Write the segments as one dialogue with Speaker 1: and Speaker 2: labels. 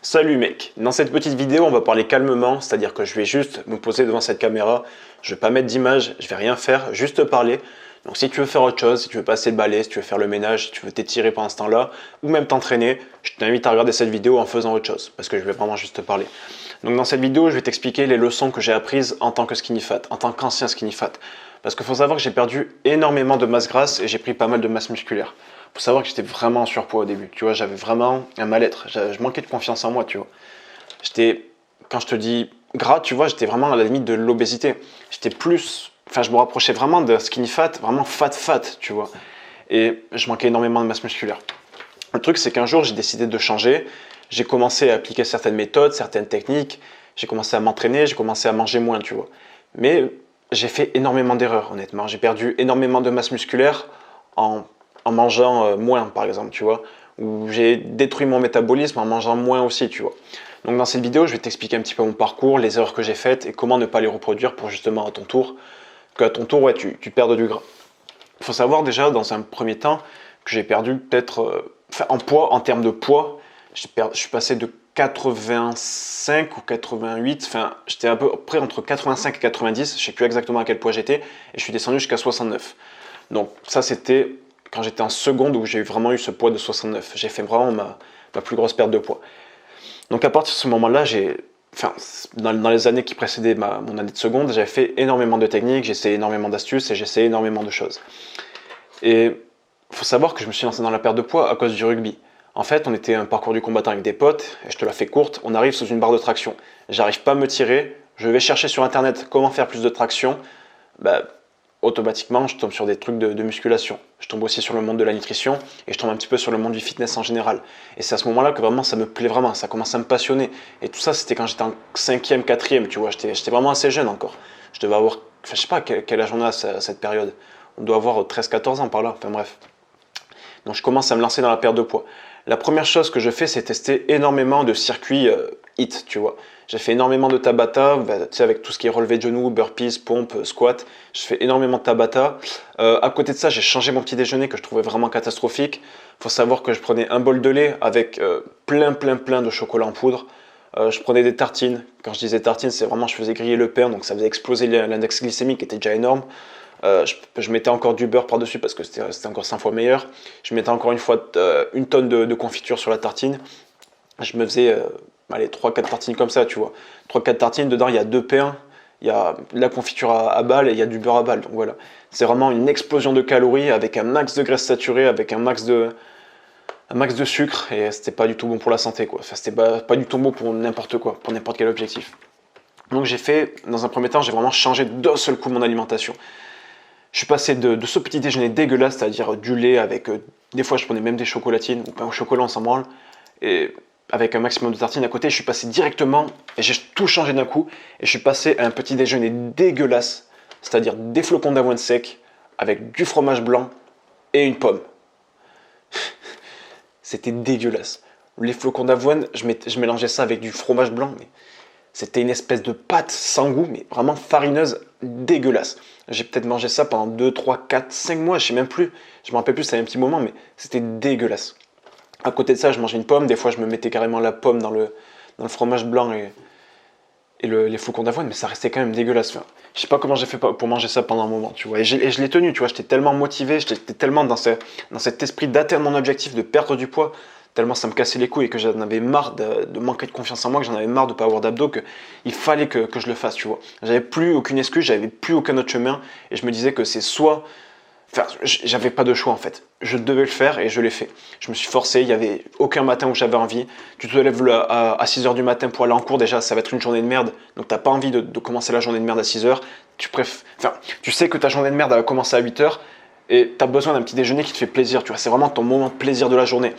Speaker 1: Salut mec, dans cette petite vidéo on va parler calmement, c'est-à-dire que je vais juste me poser devant cette caméra, je vais pas mettre d'image, je vais rien faire, juste te parler. Donc si tu veux faire autre chose, si tu veux passer le balai, si tu veux faire le ménage, si tu veux t'étirer pendant ce temps-là, ou même t'entraîner, je t'invite à regarder cette vidéo en faisant autre chose, parce que je vais vraiment juste te parler. Donc dans cette vidéo je vais t'expliquer les leçons que j'ai apprises en tant que skinny fat, en tant qu'ancien skinny fat. Parce qu'il faut savoir que j'ai perdu énormément de masse grasse et j'ai pris pas mal de masse musculaire. Faut savoir que j'étais vraiment en surpoids au début, tu vois, j'avais vraiment un mal-être, je manquais de confiance en moi, tu vois. J'étais, quand je te dis gras, tu vois, j'étais vraiment à la limite de l'obésité. J'étais plus, enfin, je me rapprochais vraiment de skinny fat, vraiment fat, tu vois. Et je manquais énormément de masse musculaire. Le truc, c'est qu'un jour, j'ai décidé de changer. J'ai commencé à appliquer certaines méthodes, certaines techniques. J'ai commencé à m'entraîner, j'ai commencé à manger moins, tu vois. Mais j'ai fait énormément d'erreurs, honnêtement. J'ai perdu énormément de masse musculaire en mangeant moins, par exemple, tu vois. Ou j'ai détruit mon métabolisme en mangeant moins aussi, tu vois. Donc dans cette vidéo, je vais t'expliquer un petit peu mon parcours, les erreurs que j'ai faites et comment ne pas les reproduire pour justement à ton tour, qu'à ton tour, ouais, tu perdes du gras. Il faut savoir déjà, dans un premier temps, que j'ai perdu peut-être, en poids, en termes de poids, je suis passé de 85 ou 88, enfin j'étais à peu près entre 85 et 90, je ne sais plus exactement à quel poids j'étais, et je suis descendu jusqu'à 69. Donc ça c'était quand j'étais en seconde où j'ai vraiment eu ce poids de 69. J'ai fait vraiment ma plus grosse perte de poids. Donc à partir de ce moment-là, dans les années qui précédaient mon année de seconde, j'ai fait énormément de techniques, j'ai essayé énormément d'astuces et j'ai essayé énormément de choses. Et il faut savoir que je me suis lancé dans la perte de poids à cause du rugby. En fait, on était un parcours du combattant avec des potes, et je te la fais courte, on arrive sous une barre de traction. J'arrive pas à me tirer, je vais chercher sur internet comment faire plus de traction. Bah, automatiquement, je tombe sur des trucs de musculation. Je tombe aussi sur le monde de la nutrition et je tombe un petit peu sur le monde du fitness en général. Et c'est à ce moment-là que vraiment ça me plaît vraiment, ça commence à me passionner. Et tout ça, c'était quand j'étais en 5e, 4e, tu vois, j'étais vraiment assez jeune encore. Je devais avoir, enfin, je sais pas quel âge on a à cette période. On doit avoir 13-14 ans par là, enfin bref. Donc je commence à me lancer dans la perte de poids. La première chose que je fais, c'est tester énormément de circuits HIIT, tu vois. J'ai fait énormément de Tabata, tu sais, avec tout ce qui est relevé de genoux, burpees, pompes, squat. Je fais énormément de Tabata. À côté de ça, j'ai changé mon petit déjeuner que je trouvais vraiment catastrophique. Il faut savoir que je prenais un bol de lait avec plein de chocolat en poudre. Je prenais des tartines. Quand je disais tartines, c'est vraiment je faisais griller le pain, donc ça faisait exploser l'index glycémique qui était déjà énorme. Je mettais encore du beurre par-dessus parce que c'était encore 100 fois meilleur. Je mettais encore une tonne de confiture sur la tartine. Je me faisais 3-4 tartines comme ça, tu vois. 3-4 tartines, dedans il y a 2 pains, il y a de la confiture à balle et il y a du beurre à balle. Donc voilà, c'est vraiment une explosion de calories avec un max de graisse saturée, avec un max de sucre et c'était pas du tout bon pour la santé, quoi. Enfin, c'était pas du tout bon pour n'importe quoi, pour n'importe quel objectif. Donc dans un premier temps, j'ai vraiment changé d'un seul coup mon alimentation. Je suis passé de ce petit déjeuner dégueulasse, c'est-à-dire du lait avec, des fois je prenais même des chocolatines, ou pain au chocolat, on s'en branle, et avec un maximum de tartines à côté, je suis passé directement, et j'ai tout changé d'un coup, et je suis passé à un petit déjeuner dégueulasse, c'est-à-dire des flocons d'avoine sec, avec du fromage blanc et une pomme. C'était dégueulasse. Les flocons d'avoine, je mélangeais ça avec du fromage blanc, mais c'était une espèce de pâte sans goût, mais vraiment farineuse, dégueulasse. J'ai peut-être mangé ça pendant 2, 3, 4, 5 mois, je sais même plus. Je me rappelle plus, c'était un petit moment, mais c'était dégueulasse. À côté de ça, je mangeais une pomme. Des fois, je me mettais carrément la pomme dans le fromage blanc et les flocons d'avoine, mais ça restait quand même dégueulasse. Enfin, je sais pas comment j'ai fait pour manger ça pendant un moment, tu vois. Et je l'ai tenu, tu vois. J'étais tellement motivé, j'étais tellement dans cet esprit d'atteindre mon objectif, de perdre du poids, tellement ça me cassait les couilles et que j'en avais marre de manquer de confiance en moi, que j'en avais marre de ne pas avoir d'abdos, qu'il fallait que je le fasse, tu vois. J'avais plus aucune excuse, j'avais plus aucun autre chemin, et je me disais que c'est soit... Enfin, j'avais pas de choix en fait. Je devais le faire et je l'ai fait. Je me suis forcé, il n'y avait aucun matin où j'avais envie. Tu te lèves à 6h du matin pour aller en cours, déjà ça va être une journée de merde, donc t'as pas envie de commencer la journée de merde à 6h. Tu sais que ta journée de merde elle va commencer à 8h et tu as besoin d'un petit déjeuner qui te fait plaisir, tu vois. C'est vraiment ton moment de plaisir de la journée.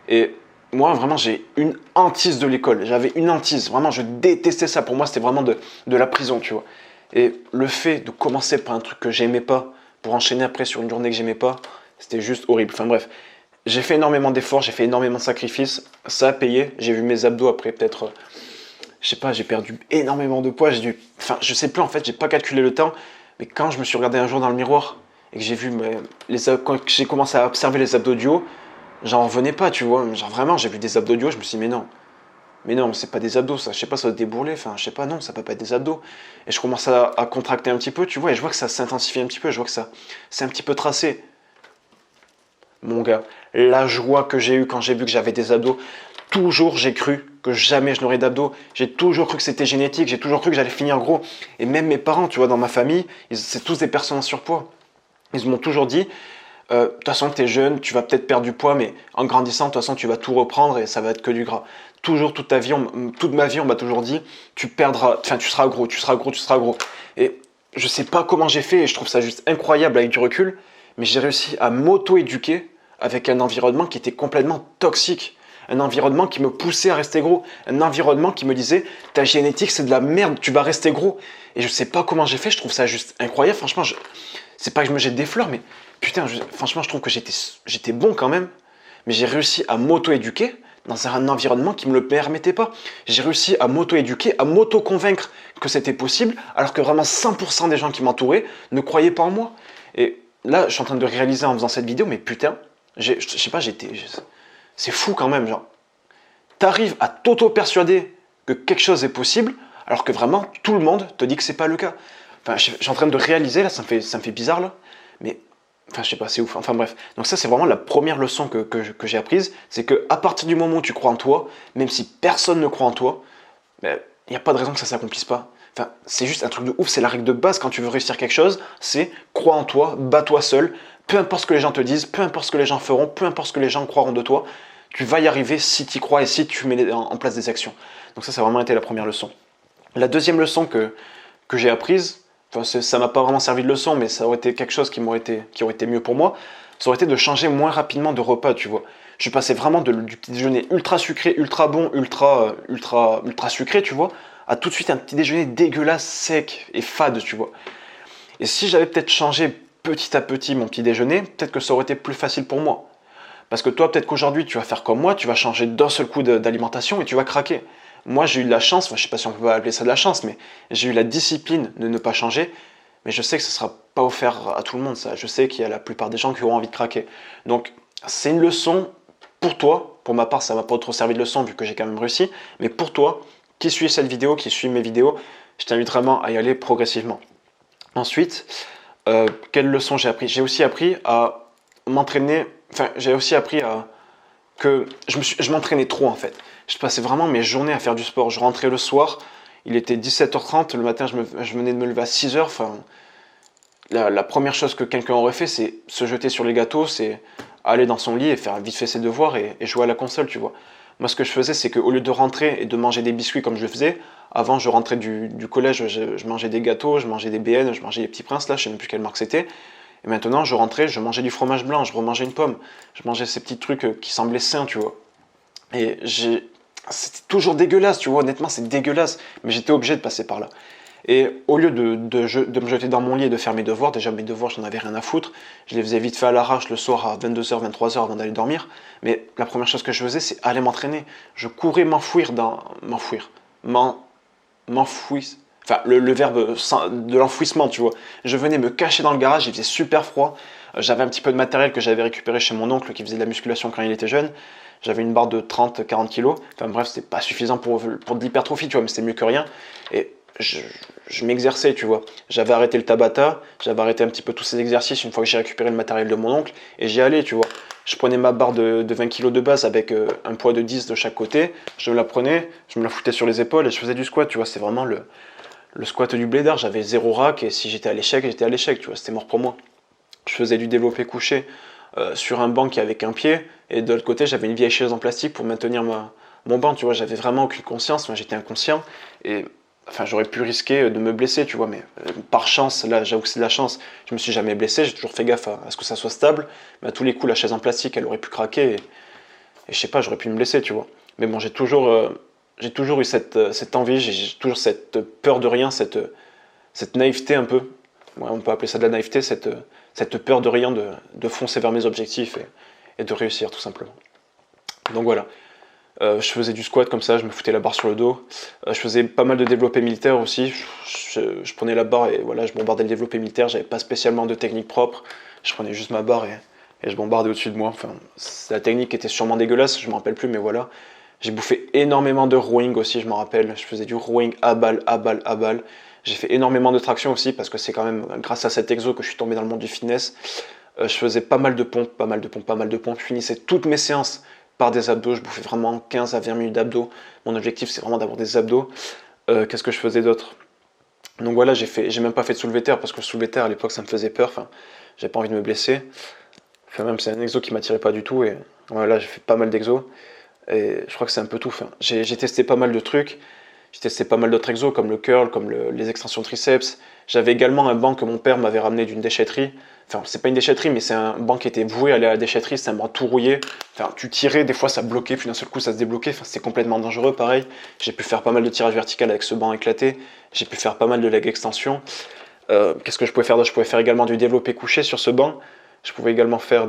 Speaker 1: Et moi, vraiment, j'ai une hantise de l'école. J'avais une hantise. Vraiment, je détestais ça. Pour moi, c'était vraiment de la prison, tu vois. Et le fait de commencer par un truc que j'aimais pas, pour enchaîner après sur une journée que j'aimais pas, c'était juste horrible. Enfin bref, j'ai fait énormément d'efforts, j'ai fait énormément de sacrifices. Ça a payé. J'ai vu mes abdos après peut-être, je sais pas, j'ai perdu énormément de poids. Je sais plus en fait, j'ai pas calculé le temps. Mais quand je me suis regardé un jour dans le miroir et que j'ai vu quand j'ai commencé à observer les abdos du haut, j'en revenais pas, tu vois. Genre vraiment, j'ai vu des abdos du haut, je me suis dit, mais non, Mais non, c'est pas des abdos, ça. Je sais pas, ça doit débourler. Enfin, je sais pas, non, ça peut pas être des abdos. Et je commence à contracter un petit peu, tu vois, et je vois que ça s'intensifie un petit peu. Je vois que ça, c'est un petit peu tracé. Mon gars, la joie que j'ai eue quand j'ai vu que j'avais des abdos, toujours j'ai cru que jamais je n'aurais d'abdos. J'ai toujours cru que c'était génétique. J'ai toujours cru que j'allais finir gros. Et même mes parents, tu vois, dans ma famille, c'est tous des personnes en surpoids. Ils m'ont toujours dit, de toute façon, tu es jeune, tu vas peut-être perdre du poids, mais en grandissant, de toute façon, tu vas tout reprendre et ça va être que du gras. Toujours, toute ta vie, toute ma vie, on m'a toujours dit, tu perdras, enfin, tu seras gros, tu seras gros, tu seras gros. Et je sais pas comment j'ai fait, et je trouve ça juste incroyable avec du recul, mais j'ai réussi à m'auto-éduquer avec un environnement qui était complètement toxique. Un environnement qui me poussait à rester gros. Un environnement qui me disait, ta génétique, c'est de la merde, tu vas rester gros. Et je sais pas comment j'ai fait, je trouve ça juste incroyable. Franchement, c'est pas que je me jette des fleurs, mais putain, franchement, je trouve que j'étais bon quand même. Mais j'ai réussi à m'auto-éduquer dans un environnement qui ne me le permettait pas. J'ai réussi à m'auto-éduquer, à m'auto-convaincre que c'était possible, alors que vraiment 100% des gens qui m'entouraient ne croyaient pas en moi. Et là, je suis en train de réaliser en faisant cette vidéo, mais putain, je sais pas, c'est fou quand même, genre. T'arrives à t'auto-persuader que quelque chose est possible, alors que vraiment, tout le monde te dit que c'est pas le cas. Enfin, je suis en train de réaliser, là, ça me fait bizarre, là, mais, enfin, je sais pas, c'est ouf. Enfin, bref. Donc ça, c'est vraiment la première leçon que j'ai apprise, c'est qu'à partir du moment où tu crois en toi, même si personne ne croit en toi, il n'y a pas de raison que ça s'accomplisse pas. Enfin, c'est juste un truc de ouf, c'est la règle de base quand tu veux réussir quelque chose, c'est crois en toi, bats-toi seul, peu importe ce que les gens te disent, peu importe ce que les gens feront, peu importe ce que les gens croiront de toi, tu vas y arriver si tu y crois et si tu mets en place des actions. Donc ça a vraiment été la première leçon. La deuxième leçon que j'ai apprise, enfin, ça m'a pas vraiment servi de leçon, mais ça aurait été quelque chose qui aurait été mieux pour moi, ça aurait été de changer moins rapidement de repas, tu vois. Je suis passé vraiment du petit déjeuner ultra sucré, ultra bon, ultra sucré, tu vois, à tout de suite un petit déjeuner dégueulasse, sec et fade, tu vois. Et si j'avais peut-être changé petit à petit mon petit déjeuner, peut-être que ça aurait été plus facile pour moi. Parce que toi, peut-être qu'aujourd'hui, tu vas faire comme moi, tu vas changer d'un seul coup d'alimentation et tu vas craquer. Moi, j'ai eu de la chance, enfin, je ne sais pas si on peut appeler ça de la chance, mais j'ai eu la discipline de ne pas changer. Mais je sais que ce ne sera pas offert à tout le monde, ça. Je sais qu'il y a la plupart des gens qui auront envie de craquer. Donc, c'est une leçon pour toi. Pour ma part, ça ne m'a pas trop servi de leçon vu que j'ai quand même réussi. Mais pour toi, qui suit cette vidéo, qui suit mes vidéos, je t'invite vraiment à y aller progressivement. Ensuite, quelle leçon j'ai appris? J'ai aussi appris à m'entraîner. Enfin, j'ai aussi appris que je m'entraînais trop en fait. Je passais vraiment mes journées à faire du sport. Je rentrais le soir, il était 17h30, le matin je venais de me lever à 6h. Enfin, la première chose que quelqu'un aurait fait, c'est se jeter sur les gâteaux, c'est aller dans son lit et faire vite fait ses devoirs et jouer à la console, tu vois. Moi, ce que je faisais, c'est qu'au lieu de rentrer et de manger des biscuits comme je le faisais, avant, je rentrais du collège, je mangeais des gâteaux, je mangeais des BN, je mangeais des petits princes, là, je sais même plus quelle marque c'était. Et maintenant, je rentrais, je mangeais du fromage blanc, je remangeais une pomme, je mangeais ces petits trucs qui semblaient sains, tu vois. Et c'était toujours dégueulasse, tu vois, honnêtement, c'est dégueulasse, mais j'étais obligé de passer par là. Et au lieu de me jeter dans mon lit et de faire mes devoirs, déjà mes devoirs, j'en avais rien à foutre, je les faisais vite fait à l'arrache le soir à 22h, 23h avant d'aller dormir, mais la première chose que je faisais, c'est aller m'entraîner. Je courais m'enfouir, enfin le verbe de l'enfouissement, tu vois. Je venais me cacher dans le garage, il faisait super froid, j'avais un petit peu de matériel que j'avais récupéré chez mon oncle qui faisait de la musculation quand il était jeune, j'avais une barre de 30-40 kilos, enfin bref, c'était pas suffisant pour de l'hypertrophie, tu vois, mais c'était mieux que rien, et je m'exerçais, tu vois. J'avais arrêté le Tabata, j'avais arrêté un petit peu tous ces exercices une fois que j'ai récupéré le matériel de mon oncle, et j'y allais, tu vois. Je prenais ma barre de 20 kg de base avec un poids de 10 de chaque côté, je me la prenais, je me la foutais sur les épaules et je faisais du squat, tu vois. C'est vraiment le squat du blédard, j'avais 0 rack et si j'étais à l'échec, tu vois, c'était mort pour moi. Je faisais du développé couché sur un banc qui avait qu'un pied, et de l'autre côté, j'avais une vieille chaise en plastique pour maintenir mon banc, tu vois. J'avais vraiment aucune conscience, moi j'étais inconscient, et enfin, j'aurais pu risquer de me blesser, tu vois, mais par chance, là, j'avoue que c'est de la chance, je me suis jamais blessé, j'ai toujours fait gaffe à ce que ça soit stable, mais à tous les coups, la chaise en plastique, elle aurait pu craquer, et je sais pas, j'aurais pu me blesser, tu vois. Mais bon, j'ai toujours eu cette envie, j'ai toujours cette peur de rien, cette naïveté un peu, ouais, on peut appeler ça de la naïveté, cette peur de rien, de foncer vers mes objectifs et de réussir, tout simplement. Donc voilà. Je faisais du squat comme ça, je me foutais la barre sur le dos. Je faisais pas mal de développé militaire aussi. Je prenais la barre et voilà, je bombardais le développé militaire. J'avais pas spécialement de technique propre. Je prenais juste ma barre et je bombardais au-dessus de moi. Enfin, la technique était sûrement dégueulasse, je me rappelle plus, mais voilà. J'ai bouffé énormément de rowing aussi, je me rappelle. Je faisais du rowing à balle, à balle, à balle. J'ai fait énormément de traction aussi parce que c'est quand même grâce à cet exo que je suis tombé dans le monde du fitness. Je faisais pas mal de pompes, pas mal de pompes, pas mal de pompes. Je finissais toutes mes séances par des abdos. Je bouffais vraiment 15 à 20 minutes d'abdos. Mon objectif, c'est vraiment d'avoir des abdos. Qu'est-ce que je faisais d'autre? Donc voilà, j'ai même pas fait de soulevé terre parce que le soulevé terre à l'époque ça me faisait peur. Enfin, j'avais pas envie de me blesser. Enfin, même c'est un exo qui m'attirait pas du tout. Et voilà, j'ai fait pas mal d'exos. Et je crois que c'est un peu tout. Enfin, j'ai testé pas mal de trucs. J'ai testé pas mal d'autres exos comme le curl, comme les extensions triceps. J'avais également un banc que mon père m'avait ramené d'une déchetterie. Enfin, c'est pas une déchetterie, mais c'est un banc qui était voué à aller à la déchetterie. C'est un banc tout rouillé. Enfin, tu tirais, des fois ça bloquait, puis d'un seul coup ça se débloquait. Enfin, c'était complètement dangereux, pareil. J'ai pu faire pas mal de tirage vertical avec ce banc éclaté. J'ai pu faire pas mal de leg extension. Qu'est-ce que je pouvais faire d'autre? Je pouvais faire également du développé couché sur ce banc. Je pouvais également faire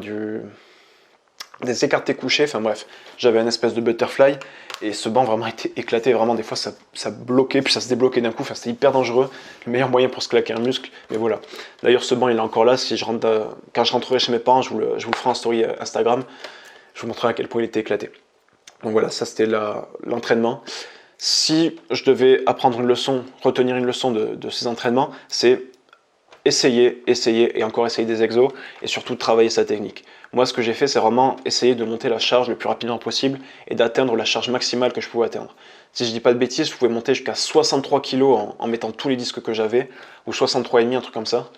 Speaker 1: des écartés couchés, enfin bref, j'avais un espèce de butterfly et ce banc vraiment était éclaté, vraiment des fois ça bloquait puis ça se débloquait d'un coup, enfin c'était hyper dangereux, le meilleur moyen pour se claquer un muscle, mais voilà. D'ailleurs ce banc il est encore là, si je rentre quand je rentrerai chez mes parents, je vous le ferai en story Instagram, je vous montrerai à quel point il était éclaté. Donc voilà, ça c'était l'entraînement. Si je devais apprendre une leçon, retenir une leçon de ces entraînements, c'est essayer et encore essayer des exos et surtout travailler sa technique. Moi, ce que j'ai fait, c'est vraiment essayer de monter la charge le plus rapidement possible et d'atteindre la charge maximale que je pouvais atteindre. Si je dis pas de bêtises, je pouvais monter jusqu'à 63 kg en mettant tous les disques que j'avais, ou 63,5, un truc comme ça.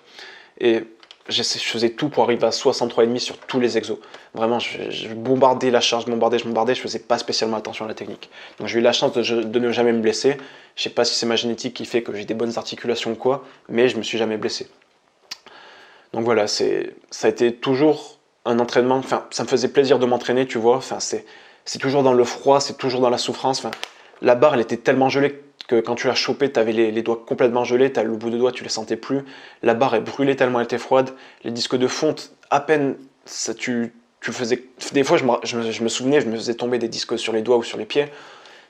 Speaker 1: Et je faisais tout pour arriver à 63,5 sur tous les exos. Vraiment, je bombardais la charge, je faisais pas spécialement attention à la technique. Donc j'ai eu la chance de ne jamais me blesser. Je sais pas si c'est ma génétique qui fait que j'ai des bonnes articulations ou quoi, mais je me suis jamais blessé. Donc voilà, ça a été toujours un entraînement, enfin ça me faisait plaisir de m'entraîner, tu vois, enfin c'est toujours dans le froid, c'est toujours dans la souffrance, enfin la barre elle était tellement gelée que quand tu l'as chopée, tu avais les doigts complètement gelés, le bout de doigt tu les sentais plus, la barre elle brûlait tellement elle était froide, les disques de fonte, à peine ça, tu le faisais, des fois je me souvenais, je me faisais tomber des disques sur les doigts ou sur les pieds,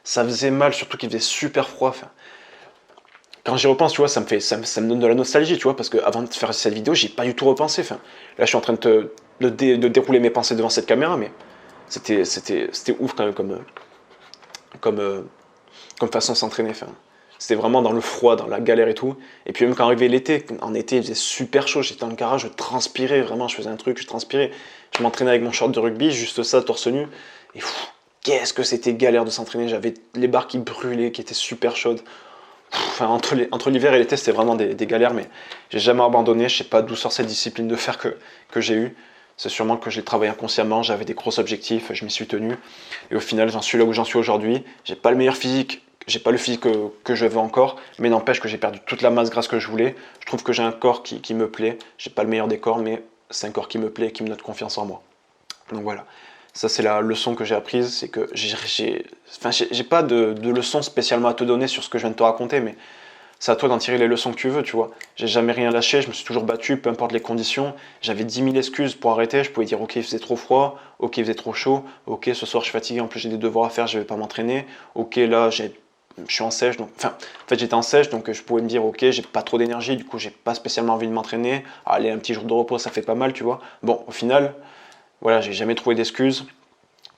Speaker 1: ça faisait mal, surtout qu'il faisait super froid, enfin, quand j'y repense, tu vois, ça me donne de la nostalgie, tu vois, parce qu'avant de faire cette vidéo, j'ai pas du tout repensé. Enfin, là, je suis en train de dérouler mes pensées devant cette caméra, mais c'était ouf quand même comme façon de s'entraîner. Enfin, c'était vraiment dans le froid, dans la galère et tout. Et puis même quand arrivait l'été, en été, il faisait super chaud, j'étais dans le garage, je transpirais, vraiment, je faisais un truc, je transpirais. Je m'entraînais avec mon short de rugby, juste ça, torse nu. Et qu'est-ce que c'était galère de s'entraîner. J'avais les barres qui brûlaient, qui étaient super chaudes. Enfin, entre l'hiver et l'été, c'était vraiment des galères, mais j'ai jamais abandonné. Je sais pas d'où sort cette discipline de fer que j'ai eue. C'est sûrement que j'ai travaillé inconsciemment, j'avais des gros objectifs, je m'y suis tenu. Et au final, j'en suis là où j'en suis aujourd'hui. J'ai pas le meilleur physique, j'ai pas le physique que je veux encore, mais n'empêche que j'ai perdu toute la masse grasse que je voulais. Je trouve que j'ai un corps qui me plaît. J'ai pas le meilleur des corps, mais c'est un corps qui me plaît et qui me donne confiance en moi. Donc voilà. Ça, c'est la leçon que j'ai apprise, c'est que j'ai pas de leçon spécialement à te donner sur ce que je viens de te raconter, mais c'est à toi d'en tirer les leçons que tu veux, tu vois. J'ai jamais rien lâché, je me suis toujours battu, peu importe les conditions. J'avais 10 000 excuses pour arrêter, je pouvais dire ok, il faisait trop froid, ok, il faisait trop chaud, ok, ce soir je suis fatigué, en plus j'ai des devoirs à faire, je vais pas m'entraîner, ok, là je suis en sèche, donc, enfin, en fait j'étais en sèche, donc je pouvais me dire ok, j'ai pas trop d'énergie, du coup j'ai pas spécialement envie de m'entraîner, allez, un petit jour de repos, ça fait pas mal, tu vois. Bon, au final, voilà, j'ai jamais trouvé d'excuses.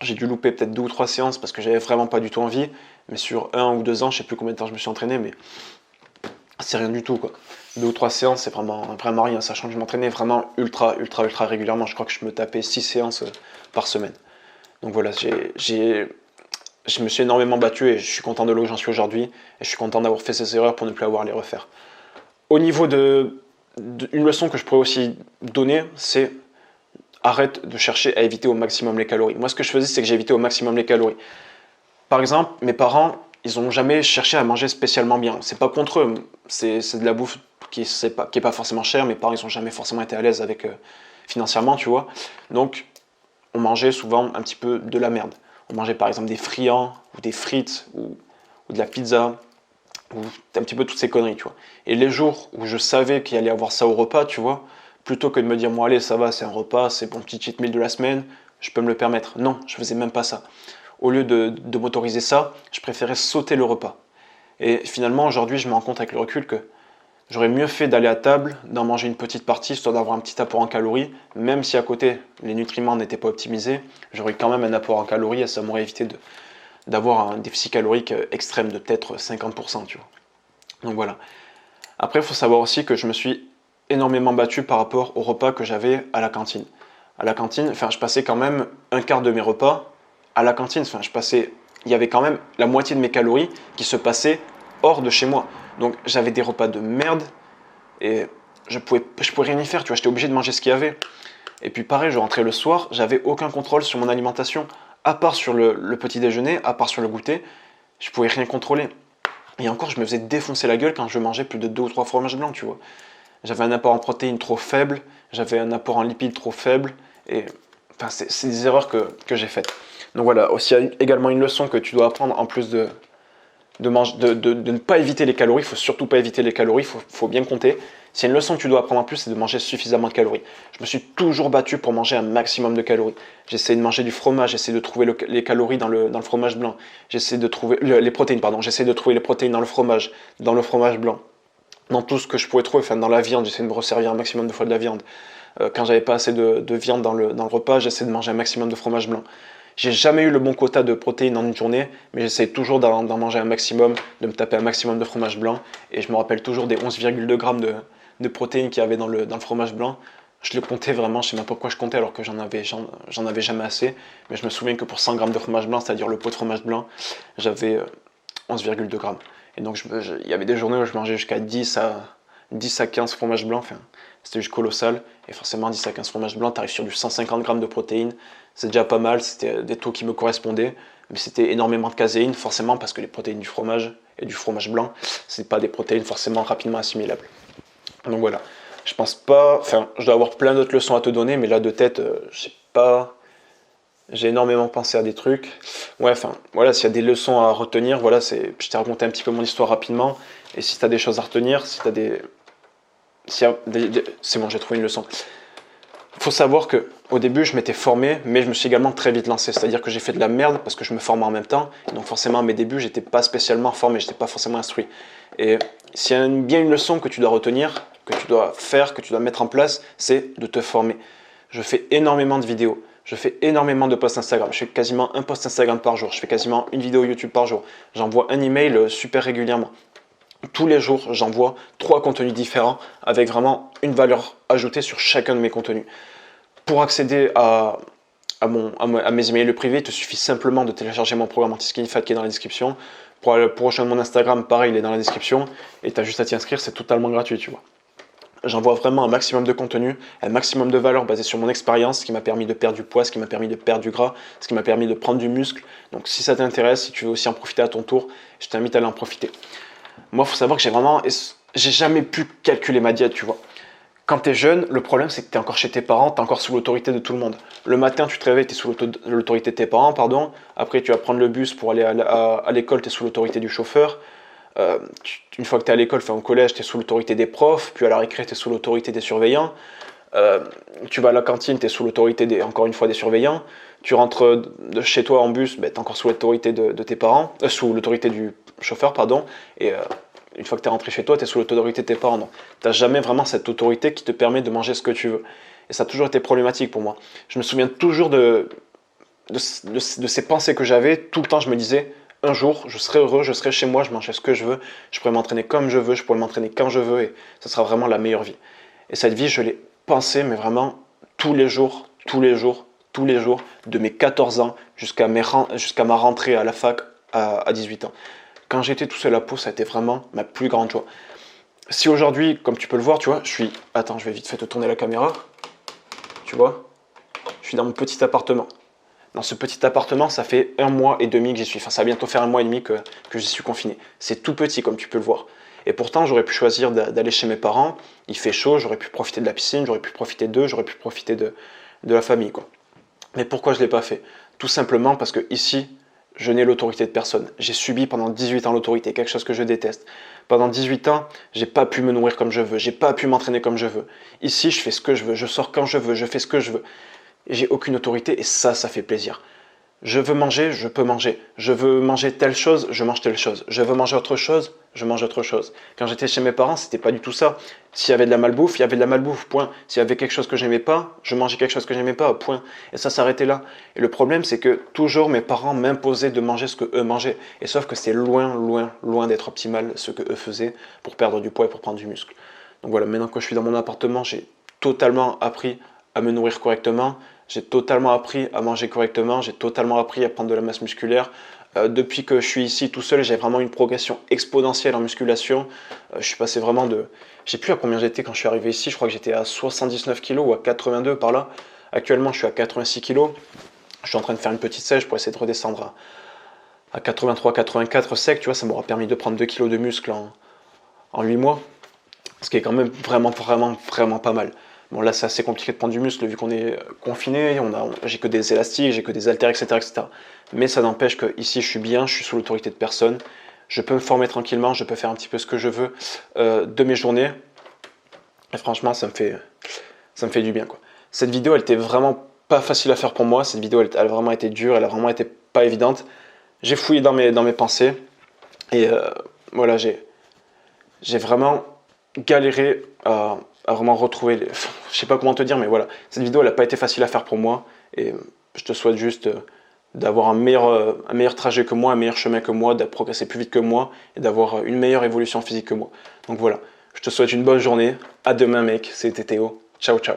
Speaker 1: J'ai dû louper peut-être 2 ou 3 séances parce que j'avais vraiment pas du tout envie. Mais sur 1 ou 2 ans, je sais plus combien de temps je me suis entraîné, mais c'est rien du tout quoi. 2 ou 3 séances, c'est vraiment rien, sachant que je m'entraînais vraiment ultra régulièrement. Je crois que je me tapais 6 séances par semaine. Donc voilà, je me suis énormément battu et je suis content de là où j'en suis aujourd'hui. Et je suis content d'avoir fait ces erreurs pour ne plus avoir à les refaire. Au niveau une leçon que je pourrais aussi donner, c'est arrête de chercher à éviter au maximum les calories. Moi, ce que je faisais, c'est que j'évitais au maximum les calories. Par exemple, mes parents, ils n'ont jamais cherché à manger spécialement bien. C'est pas contre eux, c'est de la bouffe qui est pas forcément chère. Mes parents, ils n'ont jamais forcément été à l'aise avec financièrement, tu vois. Donc, on mangeait souvent un petit peu de la merde. On mangeait par exemple des friands, ou des frites, ou de la pizza, ou un petit peu toutes ces conneries, tu vois. Et les jours où je savais qu'il allait avoir ça au repas, tu vois, plutôt que de me dire, bon allez, ça va, c'est un repas, c'est mon petit cheat meal de la semaine, je peux me le permettre. Non, je faisais même pas ça. Au lieu de m'autoriser ça, je préférais sauter le repas. Et finalement, aujourd'hui, je me rends compte avec le recul que j'aurais mieux fait d'aller à table, d'en manger une petite partie, histoire d'avoir un petit apport en calories, même si à côté, les nutriments n'étaient pas optimisés, j'aurais quand même un apport en calories et ça m'aurait évité d'avoir un déficit calorique extrême de peut-être 50%, tu vois. Donc voilà. Après, il faut savoir aussi que je me suis énormément battu par rapport au repas que j'avais à la cantine. À la cantine, enfin, je passais quand même un quart de mes repas à la cantine. Enfin, il y avait quand même la moitié de mes calories qui se passaient hors de chez moi. Donc, j'avais des repas de merde et je pouvais rien y faire. Tu vois, j'étais obligé de manger ce qu'il y avait. Et puis, pareil, je rentrais le soir, j'avais aucun contrôle sur mon alimentation, à part sur le petit déjeuner, à part sur le goûter, je pouvais rien contrôler. Et encore, je me faisais défoncer la gueule quand je mangeais plus de 2 ou 3 fromages blancs, tu vois. J'avais un apport en protéines trop faible, j'avais un apport en lipides trop faible, et enfin, c'est des erreurs que j'ai faites. Donc voilà, aussi également une leçon que tu dois apprendre en plus de ne pas éviter les calories. Il faut surtout pas éviter les calories, faut bien compter. C'est une leçon que tu dois apprendre en plus, c'est de manger suffisamment de calories. Je me suis toujours battu pour manger un maximum de calories. J'essaie de manger du fromage, j'essaie de trouver les calories dans le fromage blanc. J'essaie de trouver les protéines, pardon. J'essaie de trouver les protéines dans le fromage blanc, dans tout ce que je pouvais trouver. Enfin, dans la viande, j'essaie de me resservir un maximum de fois de la viande. Quand j'avais pas assez de viande dans le repas, j'essaie de manger un maximum de fromage blanc. J'ai jamais eu le bon quota de protéines en une journée, mais j'essaie toujours d'en manger un maximum, de me taper un maximum de fromage blanc. Et je me rappelle toujours des 11,2 grammes de protéines qu'il y avait dans le fromage blanc. Je le comptais vraiment, je sais même pas pourquoi je comptais alors que j'en avais jamais assez. Mais je me souviens que pour 100 grammes de fromage blanc, c'est-à-dire le pot de fromage blanc, j'avais 11,2 grammes. Et donc il y avait des journées où je mangeais jusqu'à 10 à 15 fromages blancs. Enfin, c'était juste colossal. Et forcément, 10 à 15 fromages blancs, tu arrives sur du 150 grammes de protéines. C'est déjà pas mal, c'était des taux qui me correspondaient. Mais c'était énormément de caséine, forcément, parce que les protéines du fromage et du fromage blanc, c'est pas des protéines forcément rapidement assimilables. Donc voilà. Je pense pas. Enfin, je dois avoir plein d'autres leçons à te donner, mais là de tête, je sais pas. J'ai énormément pensé à des trucs. Ouais, enfin, voilà, s'il y a des leçons à retenir, voilà, je t'ai raconté un petit peu mon histoire rapidement. Et si tu as des choses à retenir, si tu as des. C'est bon, j'ai trouvé une leçon. Il faut savoir qu'au début, je m'étais formé, mais je me suis également très vite lancé. C'est-à-dire que j'ai fait de la merde parce que je me formais en même temps. Et donc forcément, à mes débuts, j'étais pas spécialement formé, j'étais pas forcément instruit. Et s'il y a bien une leçon que tu dois retenir, que tu dois faire, que tu dois mettre en place, c'est de te former. Je fais énormément de vidéos. Je fais énormément de posts Instagram. Je fais quasiment un post Instagram par jour. Je fais quasiment une vidéo YouTube par jour. J'envoie un email super régulièrement. Tous les jours, j'envoie 3 contenus différents avec vraiment une valeur ajoutée sur chacun de mes contenus. Pour accéder à mes emails privés, il te suffit simplement de télécharger mon programme Anti-Skinny Fat qui est dans la description. Pour rejoindre mon Instagram, pareil, il est dans la description. Et tu as juste à t'y inscrire, c'est totalement gratuit, tu vois. J'envoie vraiment un maximum de contenu, un maximum de valeur basée sur mon expérience, ce qui m'a permis de perdre du poids, ce qui m'a permis de perdre du gras, ce qui m'a permis de prendre du muscle. Donc si ça t'intéresse, si tu veux aussi en profiter à ton tour, je t'invite à aller en profiter. Moi, il faut savoir que j'ai jamais pu calculer ma diète, tu vois. Quand tu es jeune, le problème c'est que tu es encore chez tes parents, tu es encore sous l'autorité de tout le monde. Le matin, tu te réveilles, tu es sous l'autorité de tes parents, pardon. Après, tu vas prendre le bus pour aller à l'école, tu es sous l'autorité du chauffeur. Une fois que tu es à l'école, au collège, tu es sous l'autorité des profs, puis à la récré, tu es sous l'autorité des surveillants. Tu vas à la cantine, tu es sous l'autorité, encore une fois, des surveillants. Tu rentres de chez toi en bus, tu es encore sous l'autorité de tes parents, sous l'autorité du chauffeur, pardon. Et une fois que tu es rentré chez toi, tu es sous l'autorité de tes parents. Donc, tu n'as jamais vraiment cette autorité qui te permet de manger ce que tu veux. Et ça a toujours été problématique pour moi. Je me souviens toujours de ces pensées que j'avais. Tout le temps, je me disais, un jour, je serai heureux, je serai chez moi, je mangerai ce que je veux, je pourrai m'entraîner comme je veux, je pourrai m'entraîner quand je veux, et ça sera vraiment la meilleure vie. Et cette vie, je l'ai pensée, mais vraiment tous les jours, de mes 14 ans jusqu'à ma rentrée à la fac à 18 ans. Quand j'étais tout seul à Pau, ça a été vraiment ma plus grande joie. Si aujourd'hui, comme tu peux le voir, tu vois, Attends, je vais vite fait te tourner la caméra. Tu vois, je suis dans mon petit appartement. Dans ce petit appartement, ça fait 1 mois et demi que j'y suis. Enfin, ça va bientôt faire 1 mois et demi que j'y suis confiné. C'est tout petit, comme tu peux le voir. Et pourtant, j'aurais pu choisir d'aller chez mes parents. Il fait chaud, j'aurais pu profiter de la piscine, j'aurais pu profiter d'eux, j'aurais pu profiter de la famille, quoi. Mais pourquoi je ne l'ai pas fait? Tout simplement parce que ici, je n'ai l'autorité de personne. J'ai subi pendant 18 ans l'autorité, quelque chose que je déteste. Pendant 18 ans, j'ai pas pu me nourrir comme je veux, j'ai pas pu m'entraîner comme je veux. Ici, je fais ce que je veux, je sors quand je veux, je fais ce que je veux. J'ai aucune autorité et ça fait plaisir. Je veux manger, je peux manger. Je veux manger telle chose, je mange telle chose. Je veux manger autre chose, je mange autre chose. Quand j'étais chez mes parents, c'était pas du tout ça. S'il y avait de la malbouffe, il y avait de la malbouffe, point. S'il y avait quelque chose que j'aimais pas, je mangeais quelque chose que j'aimais pas, point. Et ça s'arrêtait là. Et le problème, c'est que toujours mes parents m'imposaient de manger ce que eux mangeaient. Et sauf que c'est loin, loin, loin d'être optimal ce que eux faisaient pour perdre du poids et pour prendre du muscle. Donc voilà, maintenant que je suis dans mon appartement, j'ai totalement appris à me nourrir correctement. J'ai totalement appris à manger correctement, j'ai totalement appris à prendre de la masse musculaire. Depuis que je suis ici tout seul, j'ai vraiment une progression exponentielle en musculation. Je suis passé vraiment de... Je sais plus à combien j'étais quand je suis arrivé ici, je crois que j'étais à 79 kg ou à 82 par là. Actuellement, je suis à 86 kg. Je suis en train de faire une petite sèche pour essayer de redescendre à 83-84 sec. Tu vois, ça m'aura permis de prendre 2 kg de muscle en 8 mois. Ce qui est quand même vraiment, vraiment, vraiment pas mal. Bon, là, c'est assez compliqué de prendre du muscle vu qu'on est confiné, j'ai que des élastiques, j'ai que des haltères, etc., etc. Mais ça n'empêche que ici, je suis bien, je suis sous l'autorité de personne. Je peux me former tranquillement, je peux faire un petit peu ce que je veux de mes journées. Et franchement, ça me fait du bien, quoi. Cette vidéo, elle était vraiment pas facile à faire pour moi. Cette vidéo, elle a vraiment été dure, elle a vraiment été pas évidente. J'ai fouillé dans mes pensées. Et voilà, j'ai vraiment galéré à vraiment retrouver je sais pas comment te dire, mais voilà, cette vidéo elle n'a pas été facile à faire pour moi et je te souhaite juste d'avoir un meilleur trajet que moi, un meilleur chemin que moi, de progresser plus vite que moi et d'avoir une meilleure évolution physique que moi. Donc voilà, je te souhaite une bonne journée, à demain mec, c'était Théo, ciao ciao.